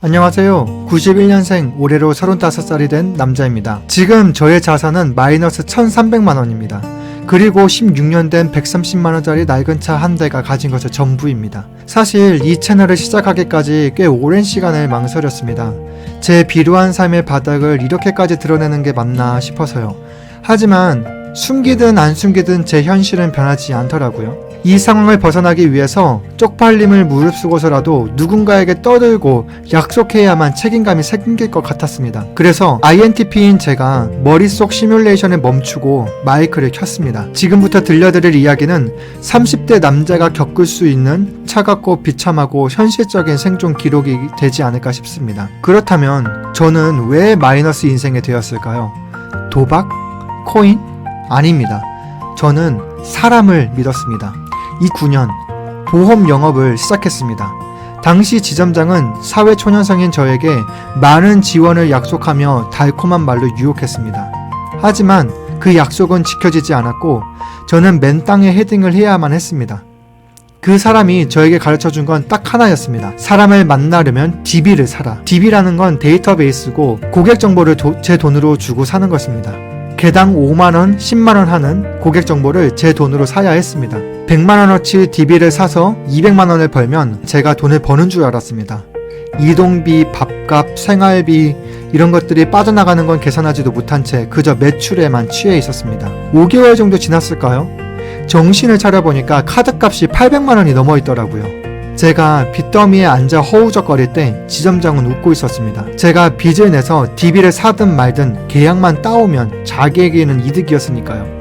안녕하세요. 91년생 올해로 35살이 된 남자입니다. 지금 저의 자산은 마이너스 1300만원입니다. 그리고 16년 된 130만원짜리 낡은 차 한 대가 가진 것의 전부입니다. 사실 이 채널을 시작하기까지 꽤 오랜 시간을 망설였습니다. 제 비루한 삶의 바닥을 이렇게까지 드러내는 게 맞나 싶어서요. 하지만 숨기든 안 숨기든 제 현실은 변하지 않더라고요. 이 상황을 벗어나기 위해서 쪽팔림을 무릅쓰고서라도 누군가에게 떠들고 약속해야만 책임감이 생길 것 같았습니다. 그래서 INTP인 제가 머릿속 시뮬레이션을 멈추고 마이크를 켰습니다. 지금부터 들려드릴 이야기는 30대 남자가 겪을 수 있는 차갑고 비참하고 현실적인 생존 기록이 되지 않을까 싶습니다. 그렇다면 저는 왜 마이너스 인생이 되었을까요? 도박? 코인? 아닙니다. 저는 사람을 믿었습니다. 2009년 보험 영업을 시작했습니다. 당시 지점장은 사회초년생인 저에게 많은 지원을 약속하며 달콤한 말로 유혹했습니다. 하지만 그 약속은 지켜지지 않았고 저는 맨 땅에 헤딩을 해야만 했습니다. 그 사람이 저에게 가르쳐준 건 딱 하나였습니다. 사람을 만나려면 DB를 사라. DB라는 건 데이터베이스고 고객 정보를 제 돈으로 주고 사는 것입니다. 개당 5만원, 10만원 하는 고객 정보를 제 돈으로 사야 했습니다. 100만원어치 DB를 사서 200만원을 벌면 제가 돈을 버는 줄 알았습니다. 이동비, 밥값, 생활비 이런 것들이 빠져나가는 건 계산하지도 못한 채 그저 매출에만 취해 있었습니다. 5개월 정도 지났을까요? 정신을 차려보니까 카드값이 800만원이 넘어 있더라고요. 제가 빚더미에 앉아 허우적거릴 때 지점장은 웃고 있었습니다. 제가 빚을 내서 DB를 사든 말든 계약만 따오면 자기에게는 이득이었으니까요.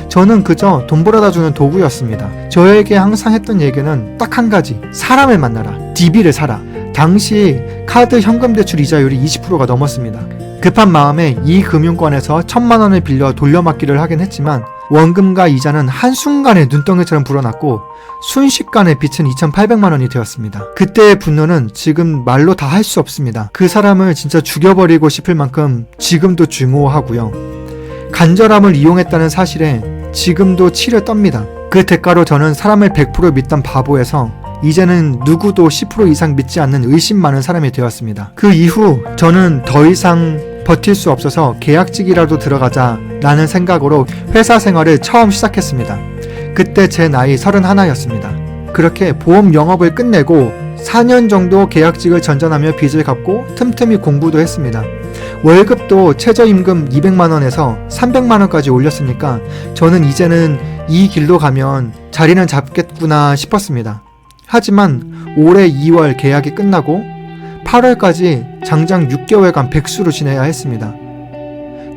저는 그저 돈 벌어다 주는 도구였습니다. 저에게 항상 했던 얘기는 딱 한 가지, 사람을 만나라, DB를 사라. 당시 카드 현금 대출 이자율이 20%가 넘었습니다. 급한 마음에 이 금융권에서 1000만원을 빌려 돌려막기를 하긴 했지만 원금과 이자는 한순간에 눈덩이처럼 불어났고 순식간에 빚은 2800만원이 되었습니다. 그때의 분노는 지금 말로 다 할 수 없습니다. 그 사람을 진짜 죽여버리고 싶을 만큼 지금도 증오하고요. 간절함을 이용했다는 사실에 지금도 치를 떱니다. 그 대가로 저는 사람을 100% 믿던 바보에서 이제는 누구도 10% 이상 믿지 않는 의심 많은 사람이 되었습니다. 그 이후 저는 더 이상 버틸 수 없어서 계약직이라도 들어가자 라는 생각으로 회사 생활을 처음 시작했습니다. 그때 제 나이 31였습니다. 그렇게 보험 영업을 끝내고 4년 정도 계약직을 전전하며 빚을 갚고 틈틈이 공부도 했습니다. 월급도 최저임금 200만원에서 300만원까지 올렸으니까 저는 이제는 이 길로 가면 자리는 잡겠구나 싶었습니다. 하지만 올해 2월 계약이 끝나고 8월까지 장장 6개월간 백수로 지내야 했습니다.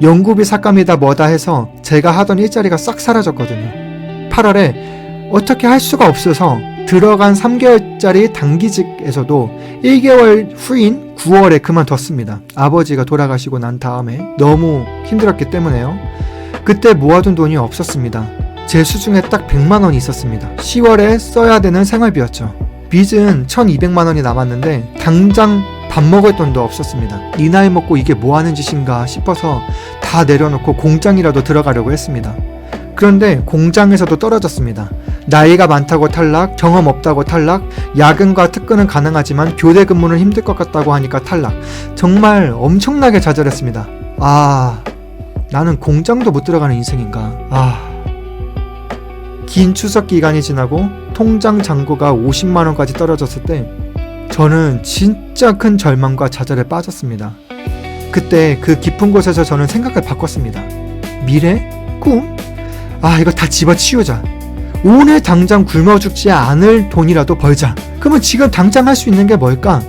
연구비 삭감이다 뭐다 해서 제가 하던 일자리가 싹 사라졌거든요. 8월에 어떻게 할 수가 없어서 들어간 3개월짜리 단기직에서도 1개월 후인 9월에 그만뒀습니다. 아버지가 돌아가시고 난 다음에 너무 힘들었기 때문에요. 그때 모아둔 돈이 없었습니다. 제 수중에 딱 100만원이 있었습니다. 10월에 써야 되는 생활비였죠. 빚은 1200만원이 남았는데 당장 밥 먹을 돈도 없었습니다. 이 나이 먹고 이게 뭐하는 짓인가 싶어서 다 내려놓고 공장이라도 들어가려고 했습니다. 그런데 공장에서도 떨어졌습니다. 나이가 많다고 탈락, 경험 없다고 탈락, 야근과 특근은 가능하지만 교대 근무는 힘들 것 같다고 하니까 탈락. 정말 엄청나게 좌절했습니다. 나는 공장도 못 들어가는 인생인가. 긴 추석 기간이 지나고 통장 잔고가 50만원까지 떨어졌을 때 저는 진짜 큰 절망과 좌절에 빠졌습니다. 그때 그 깊은 곳에서 저는 생각을 바꿨습니다. 미래? 꿈? 이거 다 집어치우자. 오늘 당장 굶어 죽지 않을 돈이라도 벌자. 그러면 지금 당장 할 수 있는 게 뭘까?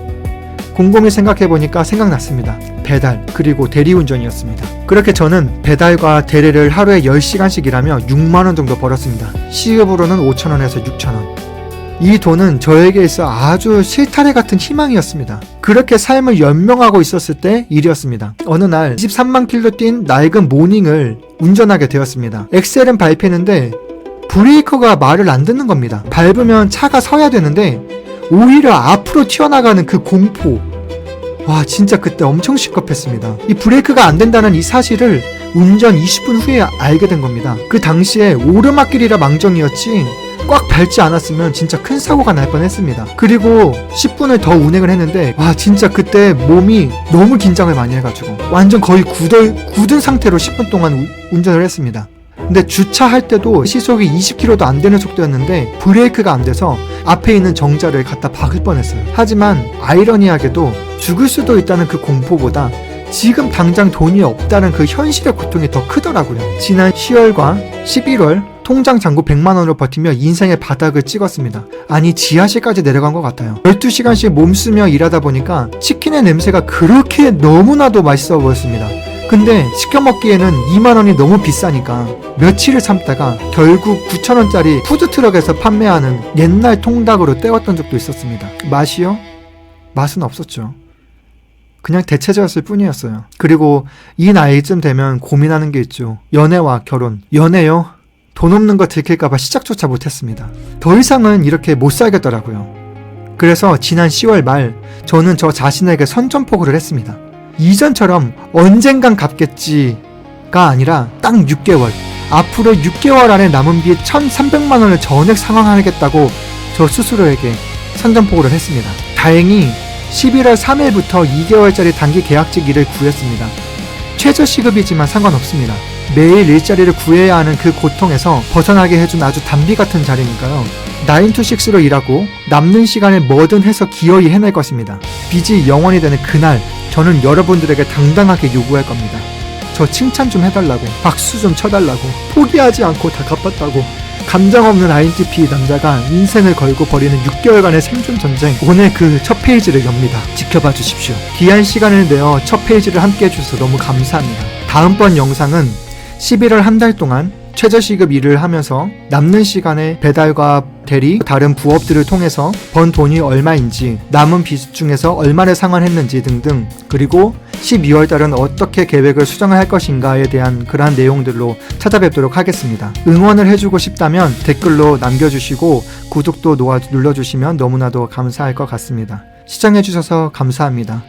곰곰이 생각해보니까 생각났습니다. 배달 그리고 대리운전이었습니다. 그렇게 저는 배달과 대리를 하루에 10시간씩 일하며 6만원 정도 벌었습니다. 시급으로는 5천원에서 6천원. 이 돈은 저에게 있어 아주 실타래 같은 희망이었습니다. 그렇게 삶을 연명하고 있었을 때 일이었습니다. 어느 날 23만 킬로 뛴 낡은 모닝을 운전하게 되었습니다. 엑셀은 밟히는데 브레이크가 말을 안 듣는 겁니다. 밟으면 차가 서야 되는데 오히려 앞으로 튀어나가는 그 공포. 진짜 그때 엄청 시겁했습니다. 이 브레이크가 안 된다는 이 사실을 운전 20분 후에 알게 된 겁니다. 그 당시에 오르막길이라 망정이었지 꽉 밟지 않았으면 진짜 큰 사고가 날 뻔했습니다. 그리고 10분을 더 운행을 했는데 와 진짜 그때 몸이 너무 긴장을 많이 해가지고 완전 거의 굳은 상태로 10분 동안 운전을 했습니다. 근데 주차할 때도 시속이 20km도 안 되는 속도였는데 브레이크가 안 돼서 앞에 있는 정자를 갖다 박을 뻔했어요. 하지만 아이러니하게도 죽을 수도 있다는 그 공포보다 지금 당장 돈이 없다는 그 현실의 고통이 더 크더라고요. 지난 10월과 11월 통장 잔고 100만원으로 버티며 인생의 바닥을 찍었습니다. 아니 지하실까지 내려간 것 같아요. 12시간씩 몸쓰며 일하다 보니까 치킨의 냄새가 그렇게 너무나도 맛있어 보였습니다. 근데 시켜먹기에는 2만원이 너무 비싸니까 며칠을 참다가 결국 9,000원짜리 푸드트럭에서 판매하는 옛날 통닭으로 때웠던 적도 있었습니다. 맛이요? 맛은 없었죠. 그냥 대체제였을 뿐이었어요. 그리고 이 나이쯤 되면 고민하는 게 있죠. 연애와 결혼. 연애요? 돈 없는 거 들킬까봐 시작조차 못했습니다. 더 이상은 이렇게 못 살겠더라고요. 그래서 지난 10월 말 저는 저 자신에게 선전포고를 했습니다. 이전처럼 언젠간 갚겠지가 아니라 딱 6개월. 앞으로 6개월 안에 남은 빚 1,300만원을 전액 상환하겠다고 저 스스로에게 선전포고를 했습니다. 다행히 11월 3일부터 2개월짜리 단기 계약직 일을 구했습니다. 최저시급이지만 상관없습니다. 매일 일자리를 구해야 하는 그 고통에서 벗어나게 해준 아주 단비 같은 자리니까요. 9to6로 일하고 남는 시간에 뭐든 해서 기어이 해낼 것입니다. 빚이 영원이 되는 그날 저는 여러분들에게 당당하게 요구할 겁니다. 저 칭찬 좀 해달라고, 박수 좀 쳐달라고, 포기하지 않고 다 갚았다고. 감정 없는 INTP 남자가 인생을 걸고 벌이는 6개월간의 생존 전쟁, 오늘 그 첫 페이지를 엽니다. 지켜봐 주십시오. 귀한 시간을 내어 첫 페이지를 함께 해주셔서 너무 감사합니다. 다음번 영상은 11월 한 달 동안 최저시급 일을 하면서 남는 시간에 배달과 대리, 다른 부업들을 통해서 번 돈이 얼마인지, 남은 빚 중에서 얼마를 상환했는지 등등, 그리고 12월 달은 어떻게 계획을 수정을 할 것인가에 대한 그러한 내용들로 찾아뵙도록 하겠습니다. 응원을 해주고 싶다면 댓글로 남겨주시고 구독도 눌러주시면 너무나도 감사할 것 같습니다. 시청해주셔서 감사합니다.